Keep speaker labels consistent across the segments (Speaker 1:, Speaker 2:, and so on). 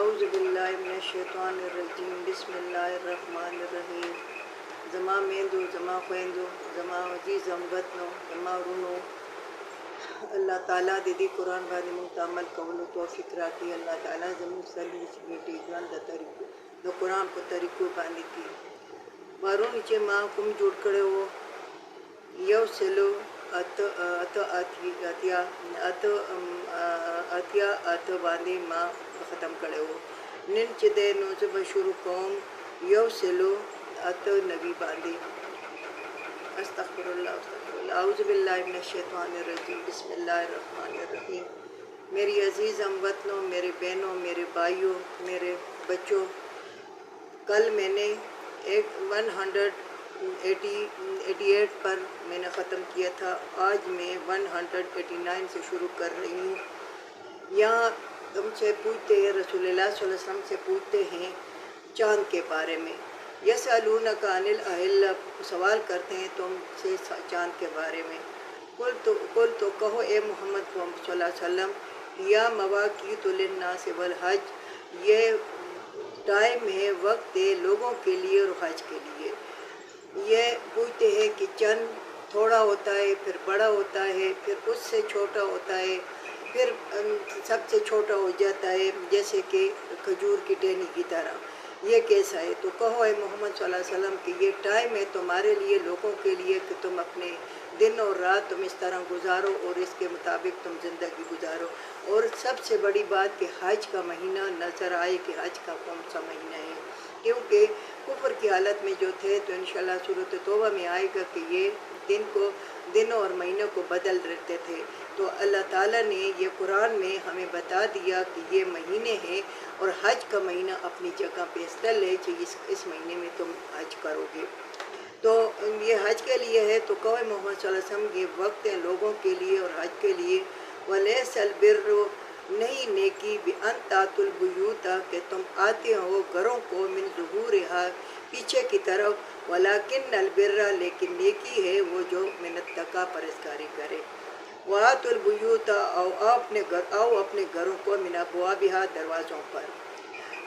Speaker 1: اعوذ باللہ من الشیطان الرجیم بسم اللہ الرحمن الرحیم زما میندو زما خویندو زما عزیزم وطنو زما ورونو اللہ تعالیٰ دی قرآن باندې موږ ته عمل کولو توفیق راکړي. الله تعالیٰ زموږ سرلوچ بیٹی ژوند د طریقو د قرآن په طریقو باندې کړي. پرون چې ما کوم جوړ کړی و 108 باندې ما ختم کړی و. نن چې دی نو زه به شروع کوم 108 باندې. استغفر اللہ اعوذ باللہ من الشیطان الرجیم بسم اللہ الرحمن الرحیم. میری عزیز ہم وطنوں، میرے بہنوں، میرے بھائیوں، میرے بچوں، کل میں نے 188 پر میں نے ختم کیا تھا. آج میں 189 سے شروع کر رہی ہوں. یہاں تم سے پوچھتے ہیں، رسول اللہ صلی اللہ علیہ وسلم سے پوچھتے ہیں چاند کے بارے میں. یسألونک عن الاہلہ، سوال کرتے ہیں تم سے چاند کے بارے میں. قل تو کہو اے محمد صلی اللہ علیہ وسلم، یا مواقیت للناس والحج، یہ ٹائم ہے، وقت ہے لوگوں کے لیے اور حج کے لیے. یہ پوچھتے ہیں کہ چند تھوڑا ہوتا ہے، پھر بڑا ہوتا ہے، پھر اس سے چھوٹا ہوتا ہے، پھر سب سے چھوٹا ہو جاتا ہے جیسے کہ کھجور کی ٹہنی کی طرح. یہ کیسا ہے؟ تو کہو اے محمد صلی اللہ علیہ وسلم کہ یہ ٹائم ہے تمہارے لیے، لوگوں کے لیے، کہ تم اپنے دن اور رات تم اس طرح گزارو اور اس کے مطابق تم زندگی گزارو. اور سب سے بڑی بات کہ حج کا مہینہ نظر آئے کہ حج کا کون سا مہینہ ہے، کیونکہ کفر کی حالت میں جو تھے تو انشاءاللہ سورۃ توبہ میں آئے گا کہ یہ دنوں اور مہینوں کو بدل رہتے تھے. تو اللہ تعالیٰ نے یہ قرآن میں ہمیں بتا دیا کہ یہ مہینے ہیں اور حج کا مہینہ اپنی جگہ پہ استل ہے کہ اس مہینے میں تم حج کرو گے. تو یہ حج کے لیے ہے. تو کہو محمد صلی اللہ علیہ وسلم یہ وقت ہے لوگوں کے لیے اور حج کے لیے. وَلَيْسَ الْبِرُّ، نہیں نیکی بِأَن تَأْتُوا الْبُيُوتَ، کہ تم آتے ہو گھروں کو، مِن ظُهُورِهَا، پیچھے کی طرف، وَلَكِنَّ الْبِرَّ، لیکن نیکی ہے وہ جو مِنَ التَّقْوَىٰ پرہیزگاری کرے. وَآتُوا الْبُيُوتَ، آؤ اپنے گھروں کو، مِنْ أَبْوَابِهَا، دروازوں پر.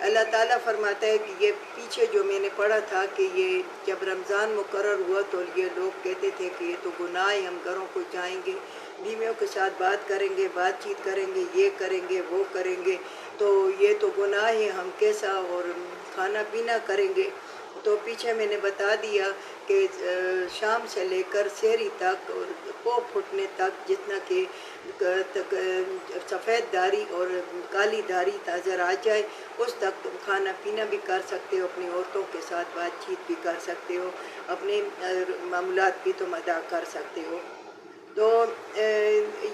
Speaker 1: اللہ تعالیٰ فرماتا ہے کہ یہ پیچھے جو میں نے پڑھا تھا کہ یہ جب رمضان مقرر ہوا تو یہ لوگ کہتے تھے کہ یہ تو گناہ ہے، ہم گھروں کو جائیں گے، بیویوں کے ساتھ بات کریں گے، بات چیت کریں گے، یہ کریں گے، وہ کریں گے، تو یہ تو گناہ ہے، ہم کیسا اور کھانا پینا کریں گے. تو پیچھے میں نے بتا دیا کہ شام سے لے کر سحری تک اور پو پھٹنے تک جتنا کہ سفید داڑھی اور کالی داڑھی نظر آ جائے اس تک تم کھانا پینا بھی کر سکتے ہو، اپنی عورتوں کے ساتھ بات چیت بھی کر سکتے ہو، اپنے معاملات بھی تم ادا کر سکتے ہو. تو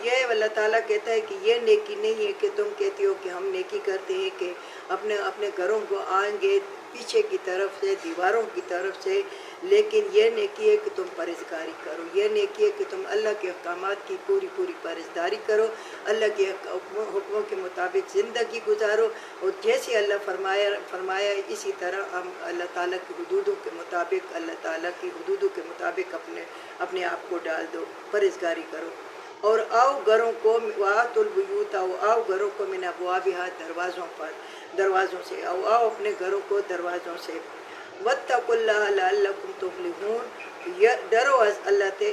Speaker 1: یہ اللہ تعالیٰ کہتا ہے کہ یہ نیکی نہیں ہے کہ تم کہتے ہو کہ ہم نیکی کرتے ہیں کہ اپنے گھروں کو آئیں گے پیچھے کی طرف سے، دیواروں کی طرف سے، لیکن یہ نیکی ہے کہ تم پرہیزگاری کرو. یہ نیکی ہے کہ تم اللہ کے احکامات کی پوری پرہیزگاری کرو، اللہ کے حکموں کے مطابق زندگی گزارو، اور جیسے اللہ فرمایا اسی طرح ہم اللہ تعالیٰ کی حدودوں کے مطابق، اللہ تعالیٰ کی حدودوں کے مطابق اپنے آپ کو ڈال دو، پرہیزگاری کرو. اور آؤ گھروں کو، وَآتُوا الْبُيُوتَ، آؤ گھروں کو، مِنْ أَبْوَابِهَا، دروازوں سے، آؤ اپنے گھروں کو دروازوں سے. وَاتَّقُوا اللَّهَ لَعَلَّكُمْ تُفْلِحُونَ، ڈرو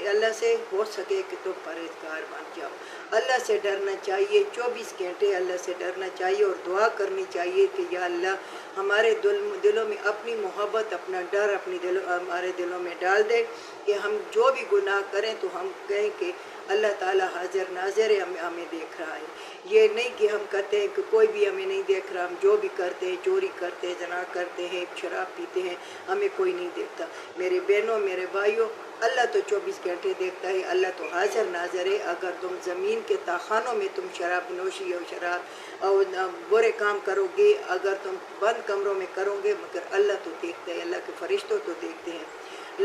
Speaker 1: اللہ سے، ہو سکے کہ تم پرہیزگار بن جاؤ. اللہ سے ڈرنا چاہیے، 24 گھنٹے اللہ سے ڈرنا چاہیے اور دعا کرنی چاہیے کہ یا اللہ ہمارے دلوں میں اپنی محبت، اپنا ڈر ہمارے دلوں میں ڈال دے کہ ہم جو بھی گناہ کریں تو ہم کہیں کہ اللہ تعالیٰ حاضر ناظر ہے، ہمیں دیکھ رہا ہے. یہ نہیں کہ ہم کہتے ہیں کہ کوئی بھی ہمیں نہیں دیکھ رہا، ہم جو بھی کرتے ہیں، چوری کرتے ہیں، زنا کرتے ہیں، شراب پیتے ہیں، ہمیں کوئی نہیں دیکھتا. میرے بہنوں، میرے بھائیوں، اللہ تو 24 گھنٹے دیکھتا ہے، اللہ تو حاضر ناظر ہے. اگر تم زمین کے تاخانوں میں تم شراب نوشی اور شراب اور برے کام کرو گے، اگر تم بند کمروں میں کرو گے، مگر اللہ تو دیکھتا ہے، اللہ کے فرشتوں تو دیکھتے ہیں.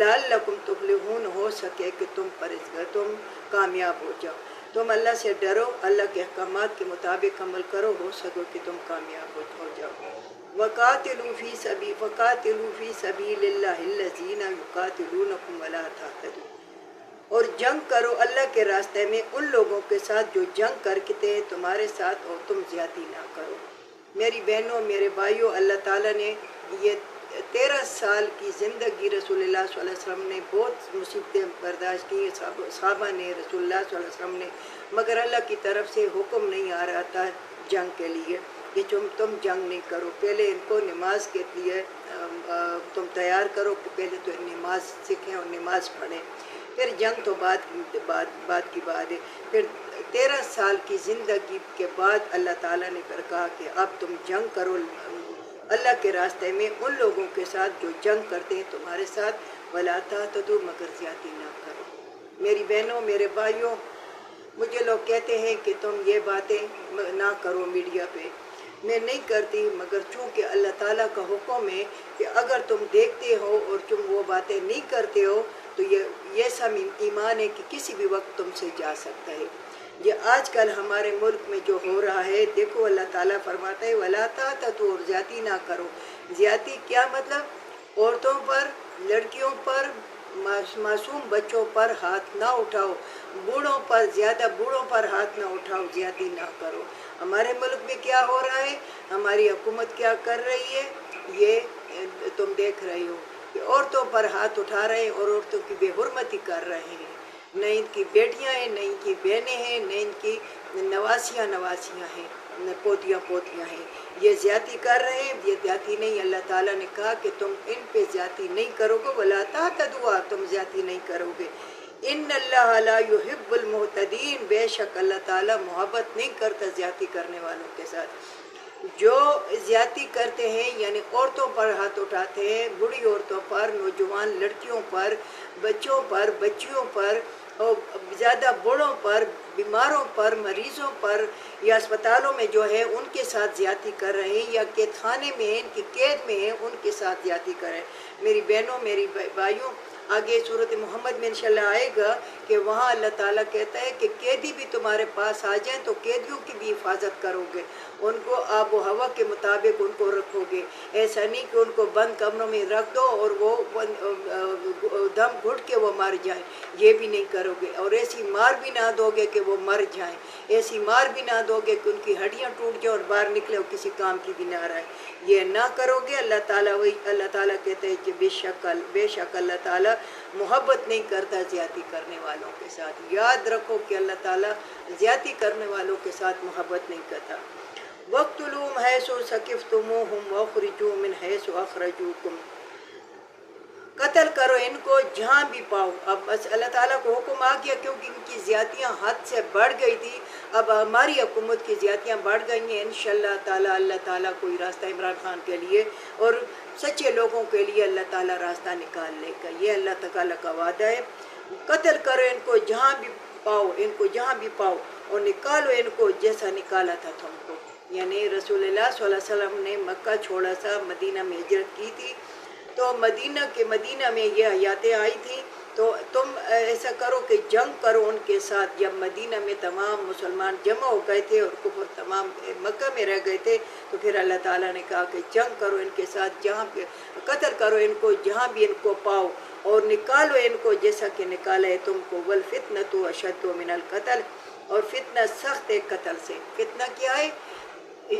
Speaker 1: لعلکم تفلحون، ہو سکے کہ تم کامیاب ہو جاؤ. تم اللہ سے ڈرو، اللہ کے احکامات کے مطابق عمل کرو، ہو سکو کہ تم کامیاب ہو جاؤ. وَقَاتِلُوا فِي سَبِيلِ اللَّهِ الَّذِينَ يُقَاتِلُونَكُمْ وَلَا تَعْتَدُوا، اور جنگ کرو اللہ کے راستے میں ان لوگوں کے ساتھ جو جنگ کرتے ہیں تمہارے ساتھ، اور تم زیادتی نہ کرو. میری بہنوں میرے بھائیوں، اللہ تعالیٰ نے یہ 13 سال کی زندگی رسول اللہ صلی اللہ علیہ وسلم نے بہت مصیبتیں برداشت کی، صحابہ نے، رسول اللہ صلی اللہ علیہ وسلم نے، مگر اللہ کی طرف سے حکم نہیں آ رہا تھا جنگ کے لیے کہ تم جنگ نہیں کرو، پہلے ان کو نماز کے لیے تم تیار کرو کہ پہلے تو نماز سیکھیں اور نماز پڑھیں، پھر جنگ تو بعد کی بات ہے۔ پھر 13 سال کی زندگی کے بعد اللہ تعالیٰ نے پھر کہا کہ اب تم جنگ کرو اللہ کے راستے میں ان لوگوں کے ساتھ جو جنگ کرتے ہیں تمہارے ساتھ، وَلَا تَعْتَدُوا، مگر زیادتی نہ کرو۔ میری بہنوں میرے بھائیوں، مجھے لوگ کہتے ہیں کہ تم یہ باتیں نہ کرو میڈیا پہ، میں نہیں کرتی، مگر چونکہ اللہ تعالیٰ کا حکم ہے کہ اگر تم دیکھتے ہو اور تم وہ باتیں نہیں کرتے ہو تو یہ سب ایمان ہے کہ کسی بھی وقت تم سے جا سکتا ہے۔ یہ آج کل ہمارے ملک میں جو ہو رہا ہے، دیکھو اللہ تعالیٰ فرماتا ہے وَلَا تَعْتَدُوا، اور زیادتی نہ کرو۔ زیادتی کیا مطلب؟ عورتوں پر، لڑکیوں پر، معصوم بچوں پر ہاتھ نہ اٹھاؤ، بوڑھوں پر، زیادہ بوڑھوں پر ہاتھ نہ اٹھاؤ، زیادتی نہ کرو۔ ہمارے ملک میں کیا ہو رہا ہے، ہماری حکومت کیا کر رہی ہے، یہ تم دیکھ رہے ہو کہ عورتوں پر ہاتھ اٹھا رہے ہیں اور عورتوں کی بے حرمتی کر رہے ہیں، نہ ان کی بیٹیاں ہیں، نہ ان کی بہنیں ہیں، نہ ان کی نواسیاں ہیں، نہ پوتیاں ہیں، یہ زیادتی کر رہے ہیں۔ یہ زیادتی نہیں، اللہ تعالیٰ نے کہا کہ تم ان پہ زیادتی نہیں کرو گے، وَلَا تَعْتَدُوا، تم زیادتی نہیں کرو گے۔ ان اللہ لا يحب المعتدین، بے شک اللہ تعالیٰ محبت نہیں کرتا زیادتی کرنے والوں کے ساتھ۔ جو زیادتی کرتے ہیں یعنی عورتوں پر ہاتھ اٹھاتے ہیں، بوڑھی عورتوں پر، نوجوان لڑکیوں پر، بچوں پر، بچیوں پر، اور زیادہ بوڑھوں پر، بیماروں پر، مریضوں پر، یا اسپتالوں میں جو ہے ان کے ساتھ زیادتی کر رہے ہیں، یا قید خانے میں ہیں، ان کی قید میں ہیں، ان کے ساتھ زیادتی کر رہے ہیں۔ میری بہنوں میری بھائیوں، آگے صورت محمد میں انشاءاللہ آئے گا کہ وہاں اللہ تعالیٰ کہتا ہے کہ قیدی بھی تمہارے پاس آ جائیں تو قیدیوں کی بھی حفاظت کرو گے، ان کو آب و ہوا کے مطابق ان کو رکھو گے، ایسا نہیں کہ ان کو بند کمروں میں رکھ دو اور وہ دم گھٹ کے وہ مر جائیں، یہ بھی نہیں کرو گے، اور ایسی مار بھی نہ دو گے کہ وہ مر جائیں، ایسی مار بھی نہ دو گے کہ ان کی ہڈیاں ٹوٹ جائیں اور باہر نکلے اور کسی کام کی بھی نہ رہے، یہ نہ کرو گے۔ اللہ تعالیٰ کہتے ہیں کہ بے شک اللہ تعالیٰ محبت نہیں کرتا زیادتی کرنے والوں کے ساتھ۔ یاد رکھو کہ اللہ تعالیٰ زیادتی کرنے والوں کے ساتھ محبت نہیں کرتا۔ وَاقْتُلُوهُمْ حَيْثُ ثَقِفْتُمُوهُمْ وَأَخْرِجُوهُمْ مِنْ حَيْثُ أَخْرَجُوكُمْ، قتل کرو ان کو جہاں بھی پاؤ۔ اب بس اللہ تعالیٰ کو حکم آ گیا کیونکہ ان کی زیادتیاں حد سے بڑھ گئی تھی، اب ہماری حکومت کی زیادتیاں بڑھ گئی ہیں۔ انشاءاللہ تعالیٰ اللہ تعالیٰ کوئی راستہ عمران خان کے لیے اور سچے لوگوں کے لیے اللہ تعالیٰ راستہ نکال لے گا، یہ اللہ تعالیٰ کا وعدہ ہے۔ قتل کرو ان کو جہاں بھی پاؤ، ان کو جہاں بھی پاؤ، اور نکالو ان کو جیسا نکالا تھا تم کو۔ یعنی رسول اللہ صلی اللہ علیہ وسلم نے مکہ چھوڑا سا، مدینہ میں ہجرت کی تھی، تو مدینہ میں یہ آیاتیں آئی تھی، تو تم ایسا کرو کہ جنگ کرو ان کے ساتھ۔ جب مدینہ میں تمام مسلمان جمع ہو گئے تھے اور کفر تمام مکہ میں رہ گئے تھے، تو پھر اللہ تعالیٰ نے کہا کہ جنگ کرو ان کے ساتھ، جہاں پہ قتل کرو ان کو جہاں بھی ان کو پاؤ، اور نکالو ان کو جیسا کہ نکالا ہے تم کو۔ وَالْفِتْنَةُ أَشَدُّ مِنَ الْقَتْلِ، اور فتنہ سخت ہے قتل سے۔ فتنہ کیا ہے؟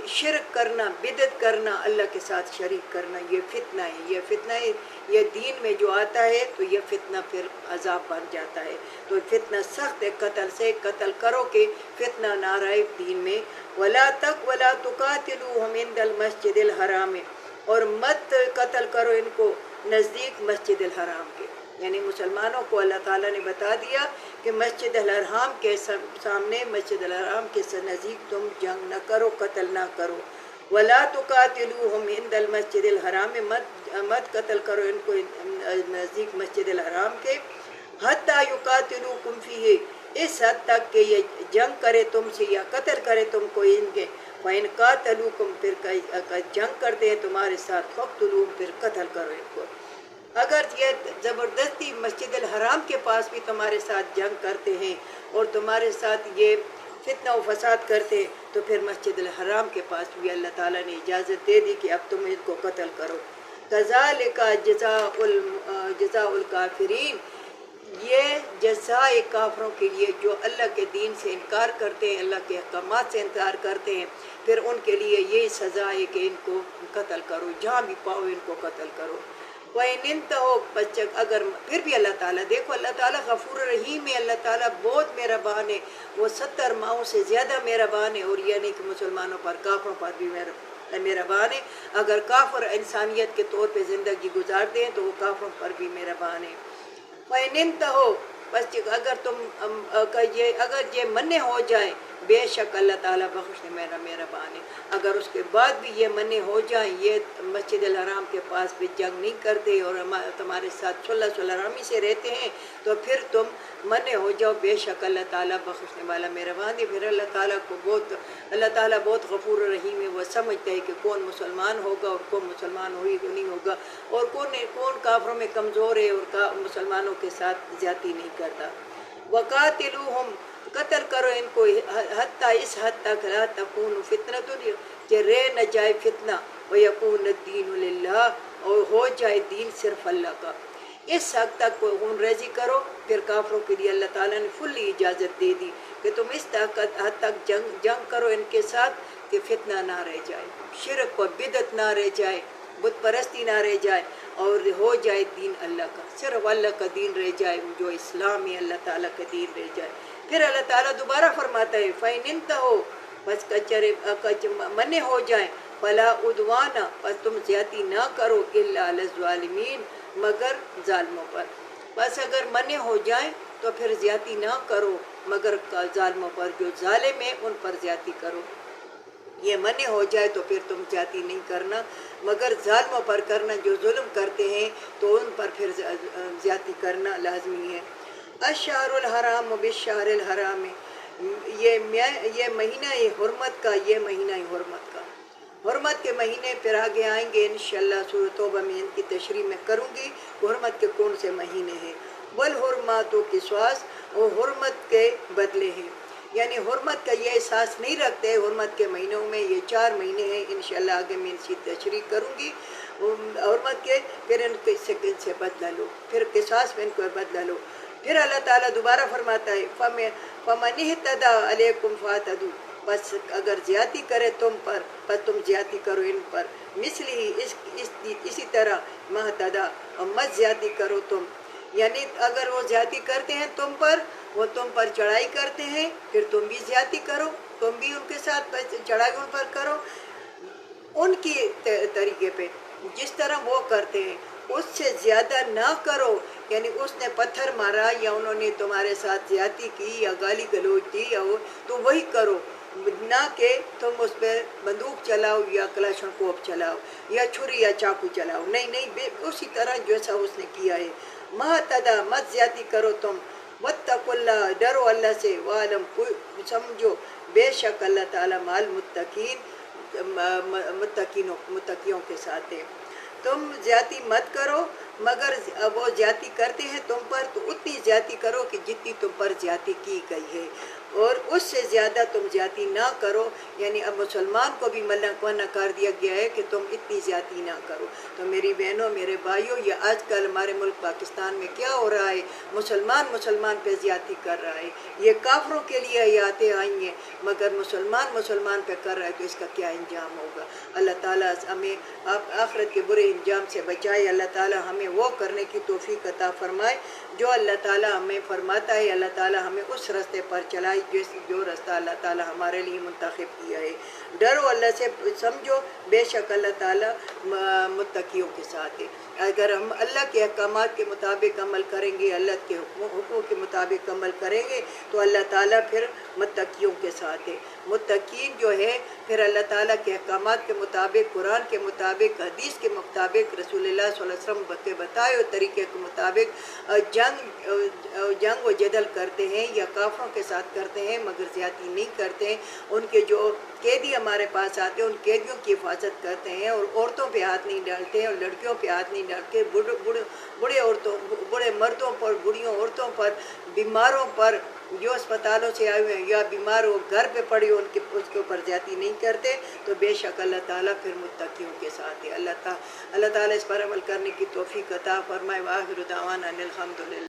Speaker 1: شرک کرنا، بدعت کرنا، اللہ کے ساتھ شریک کرنا، یہ فتنہ ہے، یہ فتنہ ہے، یہ دین میں جو آتا ہے تو یہ فتنہ پھر عذاب بن جاتا ہے۔ تو فتنہ سخت ہے قتل سے، قتل کرو کہ فتنہ نہ رہے دین میں۔ وَلَا تُقَاتِلُوهُمْ عِنْدَ الْمَسْجِدِ الْحَرَامِ، اور مت قتل کرو ان کو نزدیک مسجد الحرام کے۔ یعنی مسلمانوں کو اللہ تعالیٰ نے بتا دیا کہ مسجد الحرام کے سامنے، مسجد الحرام کے نزدیک تم جنگ نہ کرو، قتل نہ کرو۔ وَلَا تُقَاتِلُوهُمْ عِنْدَ الْمَسْجِدِ الْحَرَامِ، مت قتل کرو ان کو نزدیک مسجد الحرام کے۔ حَتَّى يُقَاتِلُوكُمْ فِيهِ، اس حد تک کہ یہ جنگ کرے تم سے یا قتل کرے تم کو ان کے۔ وَإِنْ قَاتَلُوكُمْ، پھر جنگ کرتے ہیں تمہارے ساتھ، فَاقْتُلُوهُمْ، پھر قتل کرو ان کو۔ اگر یہ زبردستی مسجد الحرام کے پاس بھی تمہارے ساتھ جنگ کرتے ہیں اور تمہارے ساتھ یہ فتنہ و فساد کرتے ہیں، تو پھر مسجد الحرام کے پاس بھی اللہ تعالیٰ نے اجازت دے دی کہ اب تم ان کو قتل کرو۔ کذالک جزاء الکافرین، یہ جزائے کافروں کے لیے جو اللہ کے دین سے انکار کرتے ہیں، اللہ کے احکامات سے انکار کرتے ہیں، پھر ان کے لیے یہ سزا ہے کہ ان کو قتل کرو، جہاں بھی پاؤ ان کو قتل کرو۔ وَإِنِ انتهوا، بس اگر پھر بھی اللہ تعالیٰ، دیکھو اللہ تعالیٰ غفور رحیم ہے، اللہ تعالیٰ بہت مہربان ہے، وہ 70 ماؤں سے زیادہ مہربان ہے، اور یہ نہیں کہ مسلمانوں پر، کافروں پر بھی مہربان ہے۔ اگر کافر انسانیت کے طور پہ زندگی گزارتے ہیں تو وہ کافروں پر بھی مہربان ہے۔ فَإِنِ انتهوا، بس اگر یہ منع ہو جائے، بے شک اللہ تعالیٰ بخشنے میں مہربان ہے۔ اگر اس کے بعد بھی یہ منع ہو جائیں، یہ مسجد الحرام کے پاس بھی جنگ نہیں کرتے اور تمہارے ساتھ صلح رحمی سے رہتے ہیں، تو پھر تم منع ہو جاؤ، بے شک اللہ تعالیٰ بخشنے والا مہربان ہے۔ پھر اللہ تعالیٰ بہت غفور رحیم ہے، وہ سمجھتا ہے کہ کون مسلمان ہوگا اور کون مسلمان نہیں ہوگا، اور کون کافروں میں کمزور ہے اور مسلمانوں کے ساتھ زیادتی نہیں کرتا۔ وَقَاتِلُوهُمْ، قتل کرو ان کو، حتیٰ اس حد تک لا تکون فتنۃ، کہ رہ نہ جائے فتنہ، وَيَكُونَ الدِّينُ لِلَّهِ، اور ہو جائے دین صرف اللہ کا۔ اس حد تک خون ریزی کرو، پھر کافروں کے لیے اللہ تعالیٰ نے فلی اجازت دے دی کہ تم اس حد تک جنگ کرو ان کے ساتھ کہ فتنہ نہ رہ جائے، شرک و بدعت نہ رہ جائے، بت پرستی نہ رہ جائے، اور ہو جائے دین اللہ کا، صرف اللہ کا دین رہ جائے، جو اسلام ہے اللہ تعالیٰ کا دین رہ جائے۔ پھر اللہ تعالیٰ دوبارہ فرماتا ہے فَإِنِ انتهوا، بس منع ہو جائیں، فَلَا عُدْوَانَ، بس تم زیادتی نہ کرو، إِلَّا عَلَى الظَّالِمِينَ، مگر ظالموں پر۔ بس اگر منع ہو جائیں تو پھر زیادتی نہ کرو مگر ظالموں پر، جو ظالم ہیں ان پر زیادتی کرو۔ یہ منع ہو جائے تو پھر تم زیادتی نہیں کرنا مگر ظالموں پر کرنا، جو ظلم کرتے ہیں تو ان پر پھر زیادتی کرنا لازمی ہے۔ الشہر الحرام بالشہر الحرام، یہ مہینہ حرمت کا، یہ مہینہ حرمت کا، حرمت کے مہینے پھر آگے آئیں گے انشاءاللہ، سورۃ توبہ میں ان کی تشریح میں کروں گی، حرمت کے کون سے مہینے ہیں۔ والحرمات قصاص، وہ حرمت کے بدلے ہیں، یعنی حرمت کا یہ احساس نہیں رکھتے حرمت کے مہینوں میں، یہ 4 مہینے ہیں، انشاءاللہ آگے میں ان کی تشریح کروں گی حرمت کے، پھر ان سے بدلہ لو، پھر قصاص میں ان کو بدلہ لو۔ پھر اللہ تعالیٰ دوبارہ فرماتا ہے فَمَنِ اهْتَدَىٰ عَلَيْكُمْ فَاعْتَدُوا، بس اگر زیادتی کرے تم پر، بس تم زیادتی کرو ان پر، اسی طرح مَهْتَدَىٰ، اور مت زیادتی کرو تم، یعنی اگر وہ زیادتی کرتے ہیں تم پر، وہ تم پر چڑھائی کرتے ہیں، پھر تم بھی زیادتی کرو، تم بھی ان کے ساتھ چڑھائی ان پر کرو، ان کی طریقے پہ جس طرح وہ کرتے ہیں اس سے زیادہ نہ کرو، یعنی اس نے پتھر مارا یا انہوں نے تمہارے ساتھ زیادتی کی یا گالی گلوچ دی یا تو وہی کرو، نہ کہ تم اس پہ بندوق چلاؤ یا کلاشن کوپ چلاؤ یا چھری یا چاقو چلاؤ، نہیں، اسی طرح جیسا اس نے کیا ہے۔ مَهْتَدَىٰ، مت زیادتی کرو تم، وَاتَّقُوا اللَّهَ، ڈرو اللہ سے، وَاعْلَمُوا، سمجھو، بے شک اللہ تعالیٰ مال متقیوں کے ساتھ ہے۔ تم زیادتی مت کرو مگر وہ زیادتی کرتے ہیں تم پر تو اتنی زیادتی کرو کہ جتنی تم پر زیادتی کی گئی ہے، اور اس سے زیادہ تم زیادتی نہ کرو، یعنی اب مسلمان کو بھی منع کر دیا گیا ہے کہ تم اتنی زیادتی نہ کرو۔ تو میری بہنوں، میرے بھائیوں، یہ آج کل ہمارے ملک پاکستان میں کیا ہو رہا ہے، مسلمان پہ زیادتی کر رہا ہے، یہ کافروں کے لیے آیاتیں آئی ہیں مگر مسلمان پہ کر رہا ہے، تو اس کا کیا انجام ہوگا۔ اللہ تعالیٰ ہمیں آخرت کے برے انجام سے بچائے، اللہ تعالیٰ ہمیں وہ کرنے کی توفیق عطا فرمائے جو اللہ تعالیٰ ہمیں فرماتا ہے، اللہ تعالیٰ ہمیں اس راستے پر چلائے جو راستہ اللہ تعالیٰ ہمارے لیے منتخب کیا ہے۔ ڈرو اللہ سے، سمجھو، بے شک اللہ تعالیٰ متقیوں کے ساتھ ہے۔ اگر ہم اللہ کے احکامات کے مطابق عمل کریں گے، اللہ کے حکموں کے مطابق عمل کریں گے تو اللہ تعالیٰ پھر متقیوں کے ساتھ ہے۔ متقین جو ہے پھر اللہ تعالیٰ کے احکامات کے مطابق، قرآن کے مطابق، حدیث کے مطابق، رسول اللہ صلی اللہ علیہ وسلم کے بتائے ہوئے طریقے کے مطابق جنگ و جدل کرتے ہیں یا کافروں کے ساتھ کرتے ہیں مگر زیادتی نہیں کرتے ہیں۔ ان کے جو قیدی ہمارے پاس آتے ہیں ان قیدیوں کی حفاظت کرتے ہیں، اور عورتوں پہ ہاتھ نہیں ڈالتے ہیں اور لڑکیوں پہ ہاتھ نہیں ڈالتے، بوڑھے مردوں پر، بوڑھیوں عورتوں پر، بیماروں پر، جو اسپتالوں سے آئے ہوئے ہیں یا بیمار ہو گھر پہ پڑی ہو اس کے اوپر زیادتی نہیں کرتے، تو بے شک اللہ تعالیٰ پھر متقیوں کے ساتھ ہے۔ اللہ تعالیٰ اس پر عمل کرنے کی توفیق عطا فرمائے۔ وآخر دعوانا ان الحمدللہ۔